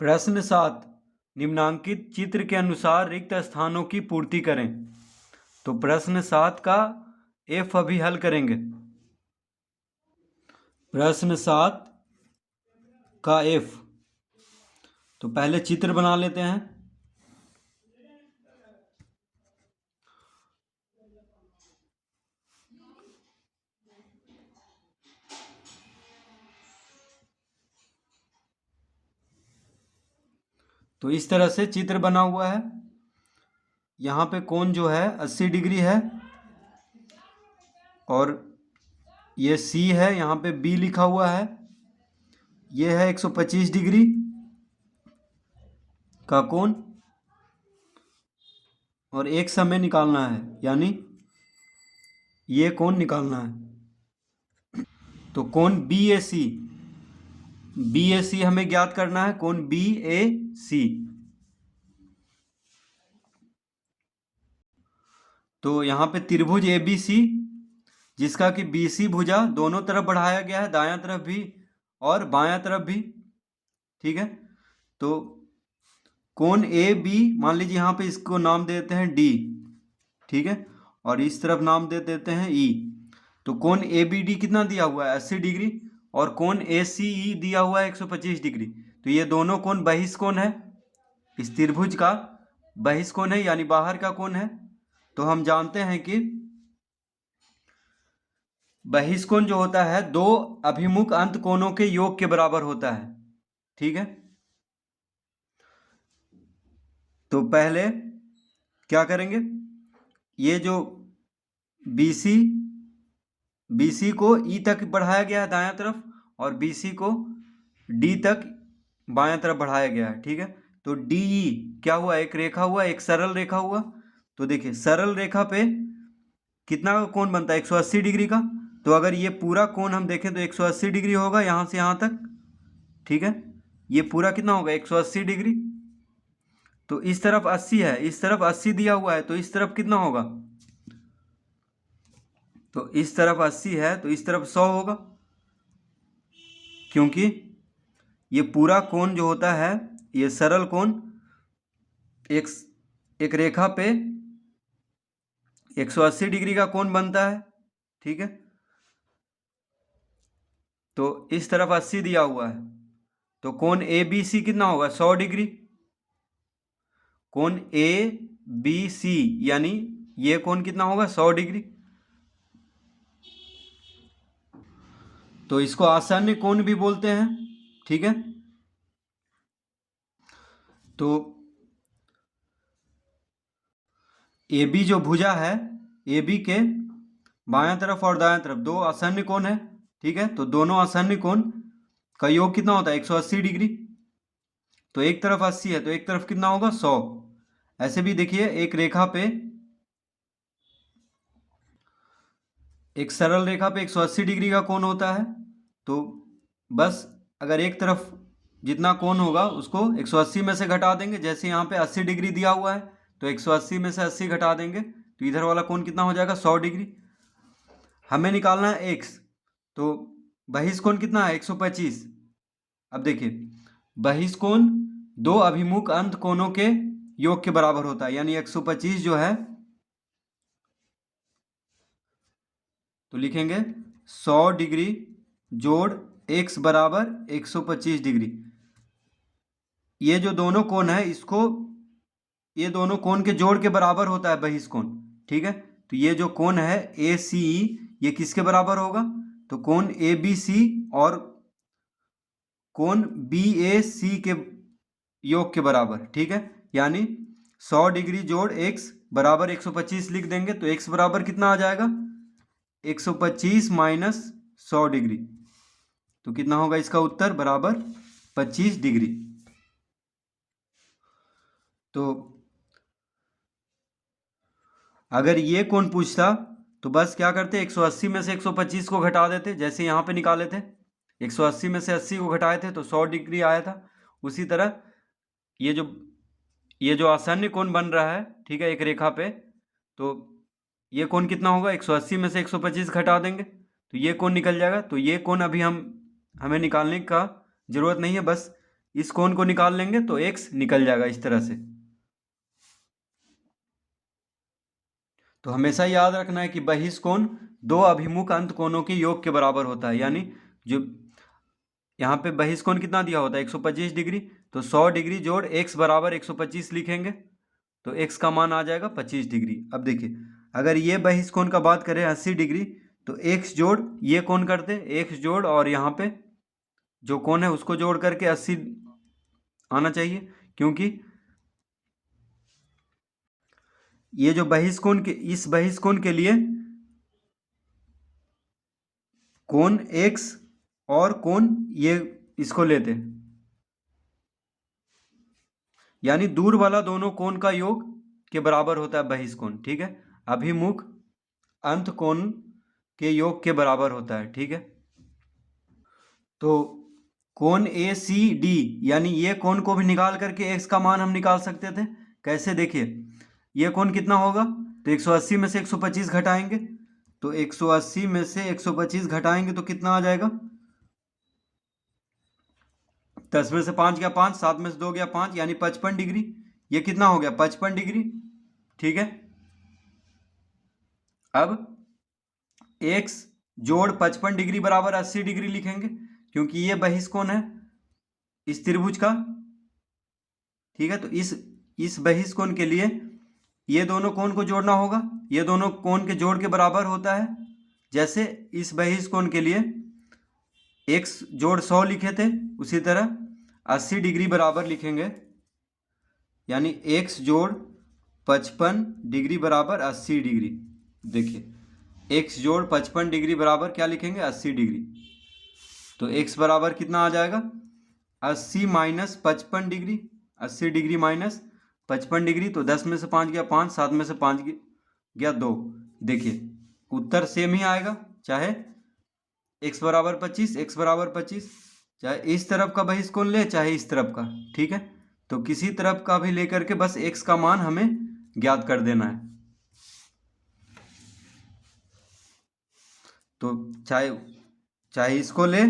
प्रश्न 7, निम्नांकित चित्र के अनुसार रिक्त स्थानों की पूर्ति करें। तो प्रश्न 7 का एफ अभी हल करेंगे। प्रश्न 7 का एफ, तो पहले चित्र बना लेते हैं। तो इस तरह से चित्र बना हुआ है। यहाँ पे कोण जो है 80 डिग्री है और ये सी है, यहाँ पे बी लिखा हुआ है। ये है 125 डिग्री का कोण और एक समय निकालना है, यानी ये कोण निकालना है। तो कोण बी ए सी हमें ज्ञात करना है, कोण बी ए सी। तो यहाँ पे त्रिभुज ए बी सी, जिसका कि बी सी भुजा दोनों तरफ बढ़ाया गया है, दायां तरफ भी और बायां तरफ भी। ठीक है, तो कोण ए बी, मान लीजिए यहाँ पे इसको नाम दे देते हैं डी। ठीक है, और इस तरफ नाम दे देते हैं ई। तो कोण ए बी डी कितना दिया हुआ है 80 डिग्री और कोण ए सी ई दिया हुआ है 125 डिग्री। तो ये दोनों कोण बहिष्कोण है, इस त्रिभुज का बहिष्कोण है, यानी बाहर का कोण है। तो हम जानते हैं कि बहिष्कोण जो होता है दो अभिमुख अंत कोणों के योग के बराबर होता है। ठीक है, तो पहले क्या करेंगे, ये जो BC को E तक बढ़ाया गया है दायां तरफ और BC को D तक बायां तरफ बढ़ाया गया है। ठीक है, तो DE क्या हुआ, एक रेखा हुआ, एक सरल रेखा हुआ। तो देखिए सरल रेखा पे कितना का कोण बनता है 180 डिग्री का। तो अगर ये पूरा कोण हम देखें तो 180 डिग्री होगा यहाँ से यहाँ तक। ठीक है, ये पूरा कितना होगा 180 डिग्री। तो इस तरफ 80 है, इस तरफ 80 दिया हुआ है, तो इस तरफ कितना होगा, तो इस तरफ 80 है तो इस तरफ 100 होगा, क्योंकि ये पूरा कोण जो होता है, ये सरल कोण एक रेखा पे 180 डिग्री का कोण बनता है। ठीक है, तो इस तरफ 80 दिया हुआ है, तो कोण ए बी सी कितना होगा 100 डिग्री। कोण ए बी सी यानी ये कोण कितना होगा 100 डिग्री। तो इसको आसन्न कोण भी बोलते हैं। ठीक है, तो ए बी जो भुजा है, ए बी के बायां तरफ और दायां तरफ दो आसन्न कोण है। ठीक है, तो दोनों आसन्न कोण का योग कितना होता है 180 डिग्री। तो एक तरफ 80 है तो एक तरफ कितना होगा 100। ऐसे भी देखिए एक रेखा पे, एक सरल रेखा पे 180 डिग्री का कोण होता है। तो बस अगर एक तरफ जितना कोण होगा उसको 180 में से घटा देंगे। जैसे यहाँ पे 80 डिग्री दिया हुआ है तो 180 में से 80 घटा देंगे तो इधर वाला कोण कितना हो जाएगा 100 डिग्री। हमें निकालना है x, तो बहिष्कोण कितना है 125। अब देखिए बहिष्कोण दो अभिमुख अंत कोणों के योग के बराबर होता है, यानी 125 जो है, तो लिखेंगे 100 डिग्री जोड़ x बराबर 125 डिग्री। ये जो दोनों कोण है इसको, ये दोनों कोण के जोड़ के बराबर होता है बहिष्कोण। ठीक है, तो ये जो कोण है ए सी ये किसके बराबर होगा, तो कोण ए बी सी और कोण बी ए सी के योग के बराबर। ठीक है, यानी 100 डिग्री जोड़ x बराबर 125 लिख देंगे तो x बराबर कितना आ जाएगा 125 माइनस 100 डिग्री। तो कितना होगा इसका उत्तर बराबर 25 डिग्री। तो अगर ये कोण पूछता तो बस क्या करते 180 में से 125 को घटा देते, जैसे यहाँ पे निकाले थे 180 में से 80 को घटाए थे तो 100 डिग्री आया था। उसी तरह ये जो आसन्न कोण बन रहा है, ठीक है, एक रेखा पे, तो ये कोण कितना होगा 180 में से 125 घटा देंगे तो ये कोण निकल जाएगा। तो ये कोण अभी हमें निकालने का ज़रूरत नहीं है, बस इस कोण को निकाल लेंगे तो x निकल जाएगा इस तरह से। तो हमेशा याद रखना है कि बहिष्कोण दो अभिमुख अंत कोणों के योग के बराबर होता है। यानी जो यहाँ पे बहिष्कोण कितना दिया होता है 125 डिग्री, तो 100 डिग्री जोड़ x बराबर 125 लिखेंगे तो x का मान आ जाएगा 25 डिग्री। अब देखिए अगर ये बहिष्कोण का बात करें 80 डिग्री तो x जोड़ ये कोण करते x जोड़ और यहाँ पे जो कोण है उसको जोड़ करके 80 आना चाहिए, क्योंकि ये जो बहिष्कोण के इस बहिष्कोण के लिए कोण x और कोण ये इसको लेते हैं, यानी दूर वाला दोनों कोण का योग के बराबर होता है बहिष्कोण। ठीक है, अभिमुख अंत कोण के योग के बराबर होता है। ठीक है, तो कोण ए सी डी यानी ये कोण को भी निकाल करके x का मान हम निकाल सकते थे। कैसे, देखिए ये कोण कितना होगा तो 180 में से 125 घटाएंगे तो 180 में से 125 घटाएंगे तो कितना आ जाएगा, 10 में से 5 गया 5, 7 में से 2 गया 5, यानी 55 डिग्री। ये कितना हो गया 55 डिग्री। ठीक है, अब x जोड़ 55 डिग्री बराबर 80 डिग्री लिखेंगे, क्योंकि ये बहिष्कोण है इस त्रिभुज का। ठीक है, तो इस बहिष्कोण के लिए ये दोनों कोण को जोड़ना होगा, ये दोनों कोण के जोड़ के बराबर होता है। जैसे इस बहिष्कोण के लिए x जोड़ 100 लिखे थे, उसी तरह 80 डिग्री बराबर लिखेंगे, यानी x जोड़ 55 डिग्री बराबर 80 डिग्री। देखिए x जोड़ 55 डिग्री बराबर क्या लिखेंगे 80 डिग्री, तो x बराबर कितना आ जाएगा 80 minus 55 degree, 80 degree minus 55 degree, तो 10 में से 5 गया 5, 7 में से 5 गया 2। देखिए उत्तर सेम ही आएगा, चाहे x बराबर 25 x बराबर 25, चाहे इस तरफ का बहिष्कोण ले चाहे इस तरफ का। ठीक है, तो किसी तरफ का भी लेकर के बस x का मान हमें ज्ञात कर देना है। तो चाहे इसको ले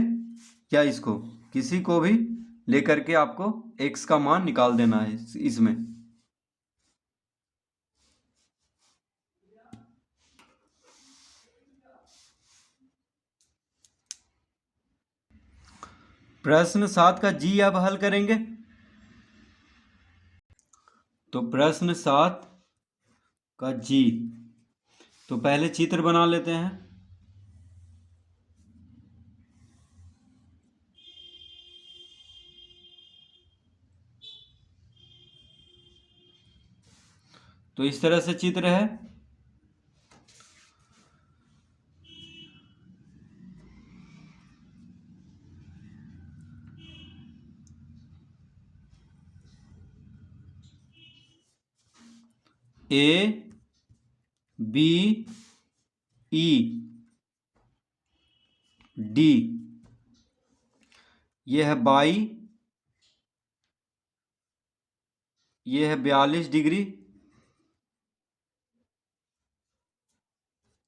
या इसको, किसी को भी लेकर के आपको x का मान निकाल देना है इसमें। प्रश्न 7 का जी अब हल करेंगे। तो प्रश्न 7 का जी, तो पहले चित्र बना लेते हैं। तो इस तरह से चित्र है। ए बी ई डी, ये है बाई, ये है 42 डिग्री,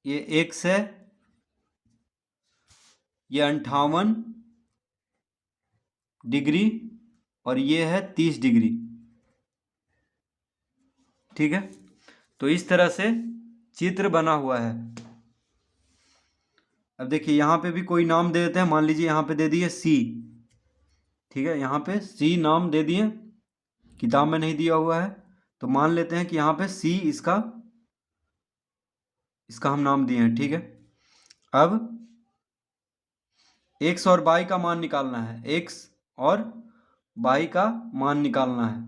ये x है, ये 58 डिग्री और ये है 30 डिग्री। ठीक है, तो इस तरह से चित्र बना हुआ है। अब देखिए यहाँ पे भी कोई नाम दे देते हैं, मान लीजिए यहाँ पे दे दिए C। ठीक है, यहाँ पे C नाम दे दिए, किताब में नहीं दिया हुआ है, तो मान लेते हैं कि यहाँ पे C इसका हम नाम दिए हैं। ठीक है, अब x और y का मान निकालना है, x और y का मान निकालना है।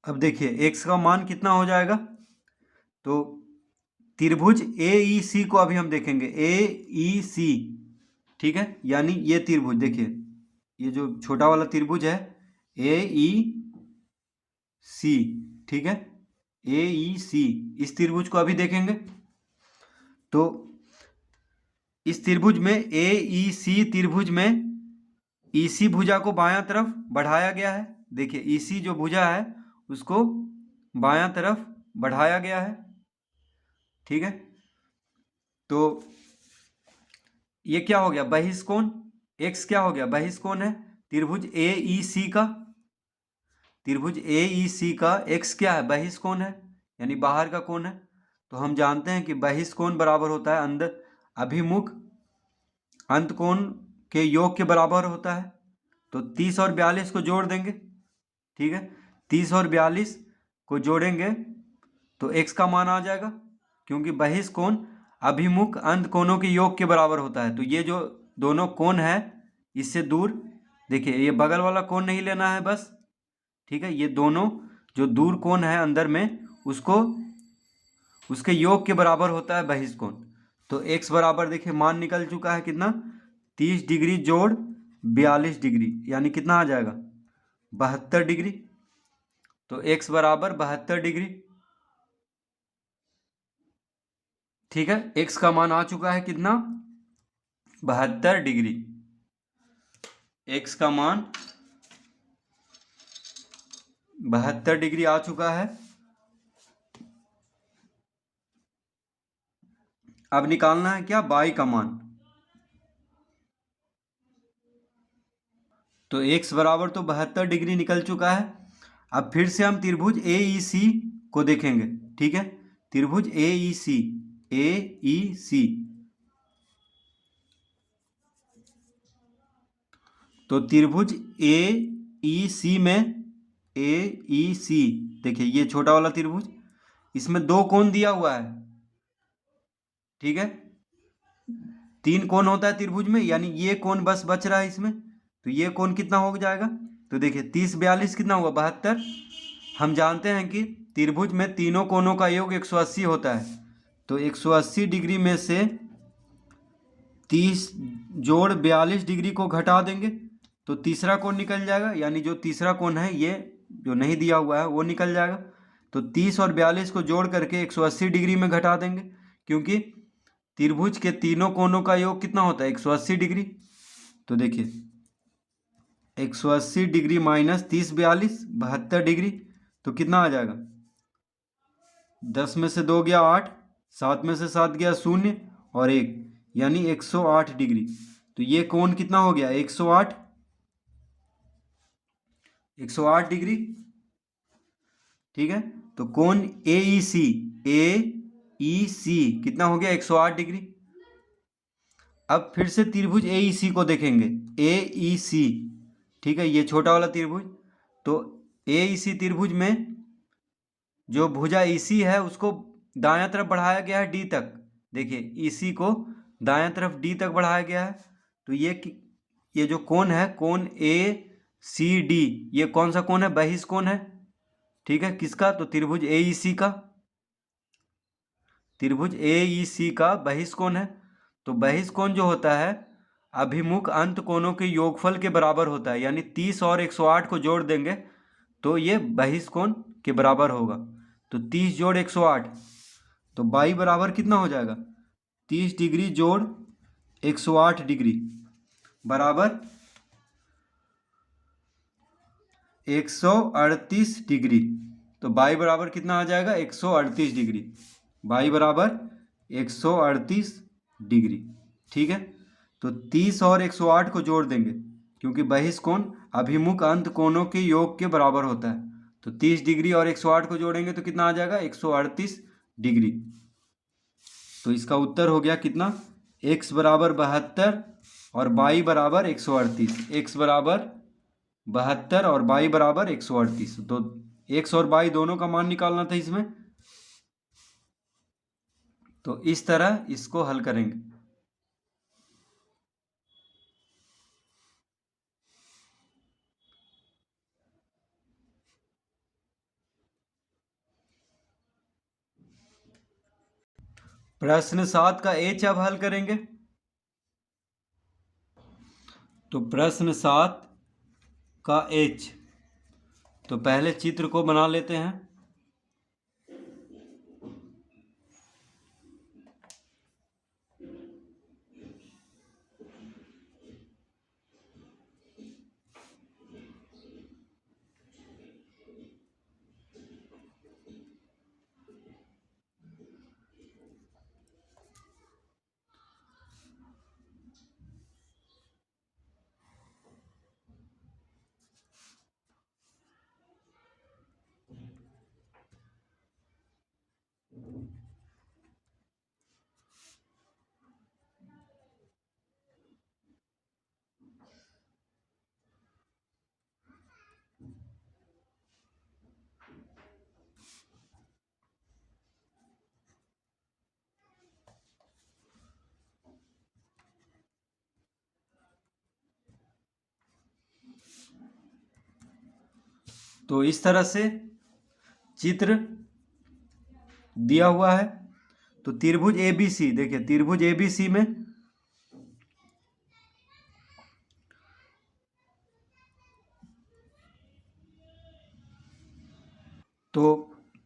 अब देखिए x का मान कितना हो जाएगा, तो त्रिभुज AEC को अभी हम देखेंगे, AEC। ठीक है, यानी ये त्रिभुज देखिए, ये जो छोटा वाला त्रिभुज है AEC। ठीक है, AEC इस त्रिभुज को अभी देखेंगे। तो इस त्रिभुज में AEC त्रिभुज में EC भुजा को बायां तरफ बढ़ाया गया है। देखिए EC जो भुजा है उसको बायां तरफ बढ़ाया गया है। ठीक है, तो ये क्या हो गया बहिष्कोण, x क्या हो गया बहिष्कोण है, त्रिभुज ए ई सी का, त्रिभुज ए ई सी का एक्स क्या है, बहिष कोण है यानी बाहर का कोण है। तो हम जानते हैं कि बहिष कोण बराबर होता है अंदर अभिमुख अंत कोण के योग के बराबर होता है। तो 30 और 42 को जोड़ देंगे, ठीक है, 30 और 42 को जोड़ेंगे तो x का मान आ जाएगा, क्योंकि बहिष कोण अभिमुख अंत कोणों के योग के बराबर होता है। तो ये जो दोनों कोण है इससे दूर, देखिए ये बगल वाला कोण नहीं लेना है बस, ठीक है, ये दोनों जो दूर कोण है अंदर में उसको उसके योग के बराबर होता है बहिष कोण। तो x बराबर देखिए मान निकल चुका है कितना, 30 डिग्री जोड़ 42 डिग्री यानी कितना आ जाएगा 72 डिग्री। तो x बराबर 72 डिग्री, ठीक है, x का मान आ चुका है कितना 72 डिग्री, x का मान 72 डिग्री आ चुका है। अब निकालना है क्या y का मान। तो x बराबर तो 72 डिग्री निकल चुका है। अब फिर से हम त्रिभुज ए ई सी को देखेंगे, ठीक है, त्रिभुज ए ई सी, ए ई सी, तो त्रिभुज ए ई सी में, ए ई सी, देखिए ये छोटा वाला त्रिभुज, इसमें दो कोण दिया हुआ है, ठीक है, 3 कोण होता है त्रिभुज में, यानी ये कोण बस बच रहा है इसमें। तो ये कोण कितना हो जाएगा, तो देखिए 30 42 कितना हुआ 72। हम जानते हैं कि त्रिभुज में तीनों कोणों का योग 180 होता है। तो 180 डिग्री में से 30 जोड़ 42 डिग्री को घटा देंगे तो तीसरा कोण निकल जाएगा, यानी जो तीसरा कोण है ये जो नहीं दिया हुआ है वो निकल जाएगा। तो 30 और 42 को जोड़ करके 180 डिग्री में घटा देंगे, क्योंकि त्रिभुज के तीनों कोणों का योग कितना होता है 180 डिग्री। तो देखिए 180 डिग्री माइनस 30 42 72 डिग्री, तो कितना आ जाएगा 10 में से 2 गया 8, 7 में से 7 गया 0 और 1, यानी 108 डिग्री। तो ये कोण कितना हो गया 108 डिग्री, ठीक है। तो कोण ए ई सी, ए ई सी कितना हो गया 108 डिग्री। अब फिर से त्रिभुज ए ई सी को देखेंगे, ए ई सी, ठीक है, ये छोटा वाला त्रिभुज। तो ए ई सी त्रिभुज में जो भुजा ई सी है उसको दायां तरफ बढ़ाया गया है डी तक, देखिए ई सी को दायां तरफ डी तक बढ़ाया गया है। तो ये जो कोण है कोण ए सी डी, ये कौन सा कोण है, बहिष कोण है, ठीक है, किसका, तो त्रिभुज ए ई सी का, त्रिभुज ए ई सी का बहिष कोण है। तो बहिष कोण जो होता है अभिमुख अंत कोणों के योगफल के बराबर होता है, यानी 30 और 108 को जोड़ देंगे तो ये बहिष कोण के बराबर होगा। तो 30 जोड़ 108, तो y बराबर कितना हो जाएगा 30 डिग्री जोड़ 108 डिग्री बराबर 138 डिग्री। तो y बराबर कितना आ जाएगा 138 डिग्री, y बराबर 138 डिग्री, ठीक है। तो 30 और 108 को जोड़ देंगे, क्योंकि बहिष कोण अभिमुख अंत कोणों के योग के बराबर होता है। तो 30 डिग्री और 108 को जोड़ेंगे तो कितना आ जाएगा 138 डिग्री। तो इसका उत्तर हो गया कितना, x बराबर 72 और y बराबर 138, x बराबर 72 और y बराबर 138। तो x और y दोनों का मान निकालना था इसमें। तो इस तरह इसको हल करेंगे। प्रश्न 7 का h अब हल करेंगे। तो प्रश्न 7 का h, तो पहले चित्र को बना लेते हैं। तो इस तरह से चित्र दिया हुआ है। तो त्रिभुज ABC, देखिए त्रिभुज ABC में तो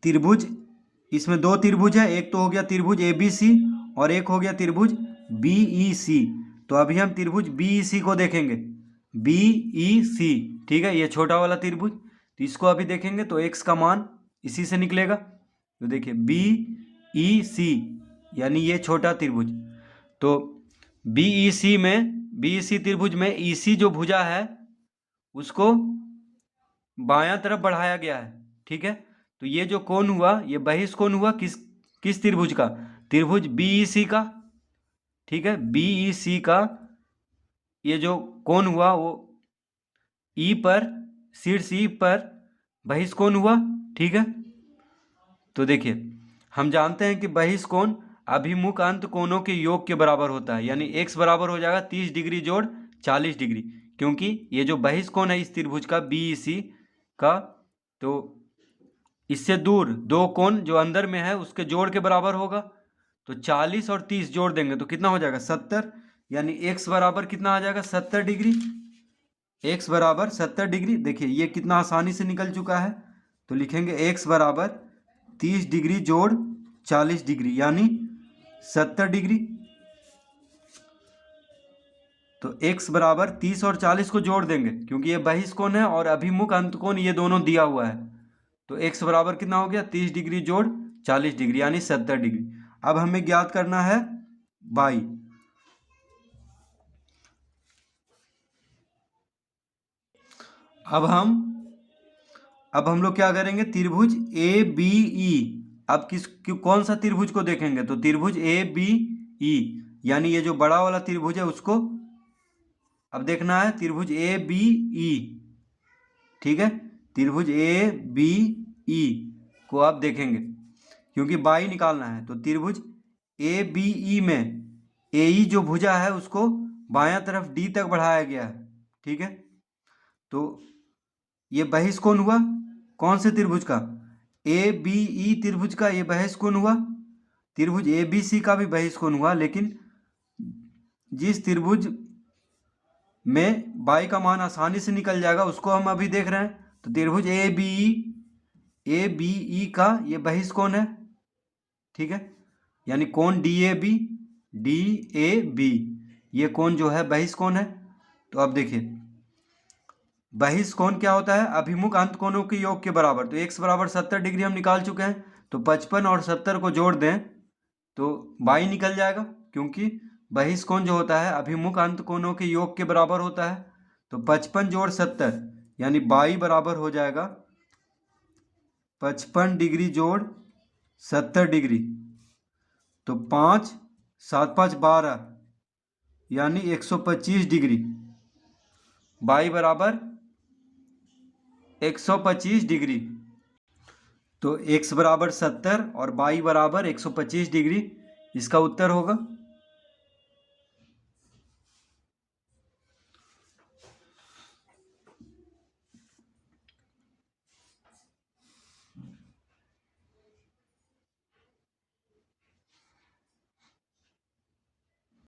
त्रिभुज, इसमें दो त्रिभुज है, एक तो हो गया त्रिभुज ABC और एक हो गया त्रिभुज BEC। तो अभी हम त्रिभुज BEC को देखेंगे, BEC, ठीक है, ये छोटा वाला त्रिभुज। तो इसको अभी देखेंगे तो x का मान इसी से निकलेगा। तो देखिए BEC यानी ये छोटा त्रिभुज। तो BEC त्रिभुज में EC जो भुजा है उसको बायां तरफ बढ़ाया गया है, ठीक है। तो ये जो कोण हुआ, ये बहिष कोण हुआ किस त्रिभुज का? त्रिभुज BEC का, ठीक है। BEC का ये जो कोण हुआ वो E पर, शीर्ष E पर बहिष कोण हुआ, ठीक है। तो देखिए हम जानते हैं कि बहिष कोण अभिमुख अंत कोणों के योग के बराबर होता है, यानी x बराबर हो जाएगा 30 डिग्री जोड़ 40 डिग्री, क्योंकि ये जो बहिष कोण है इस त्रिभुज का BEC का, तो इससे दूर दो कोण जो अंदर में है उसके जोड़ के बराबर होगा। तो 40 और 30 जोड़ देंगे तो कितना हो जाएगा? 70, यानी x बराबर कितना आ जाएगा? 70 डिग्री। x बराबर 70 डिग्री। देखिए ये कितना आसानी से निकल चुका है। तो लिखेंगे x बराबर 30 डिग्री जोड़ 40 डिग्री यानी 70 डिग्री। तो x बराबर 30 और 40 को जोड़ देंगे क्योंकि ये बहिष कोण है और अभिमुख अंत कोण ये दोनों दिया हुआ है। तो x बराबर कितना हो गया? 30 डिग्री जोड़ 40 डिग्री यानी 70 डिग्री। अब हमें ज्ञात करना है y। अब हम लोग क्या करेंगे? त्रिभुज ABE। अब कौन सा त्रिभुज को देखेंगे? तो त्रिभुज ABE यानी ये जो बड़ा वाला त्रिभुज है उसको अब देखना है, त्रिभुज ABE, ठीक है। त्रिभुज ABE को आप देखेंगे क्योंकि y निकालना है। तो त्रिभुज ABE में AE जो भुजा है उसको बायां तरफ D तक बढ़ाया गया है, ठीक है। तो ये बहिष कोण हुआ कौन से त्रिभुज का? ABE त्रिभुज का ये बहिष कोण हुआ। त्रिभुज ABC का भी बहिष कोण हुआ, लेकिन जिस त्रिभुज में y का मान आसानी से निकल जाएगा उसको हम अभी देख रहे हैं। तो त्रिभुज ABE का ये बहिष कोण है, ठीक है, यानी कोण DAB ये कोण जो है बहिष कोण है। तो अब देखिए बहिष कोण क्या होता है? अभिमुख अंत कोणों के योग के बराबर। तो x बराबर 70 डिग्री हम निकाल चुके हैं। तो 55 और 70 को जोड़ दें तो y निकल जाएगा, क्योंकि बहिष कोण जो होता है अभिमुख अंत कोणों के योग के बराबर होता है। तो 55 जोड़ 70 यानी y बराबर हो जाएगा 55 डिग्री जोड़ 70 डिग्री। तो 5 7 5 12 यानी 125 डिग्री। y बराबर 125 डिग्री। तो x बराबर 70 और y बराबर 125 डिग्री इसका उत्तर होगा।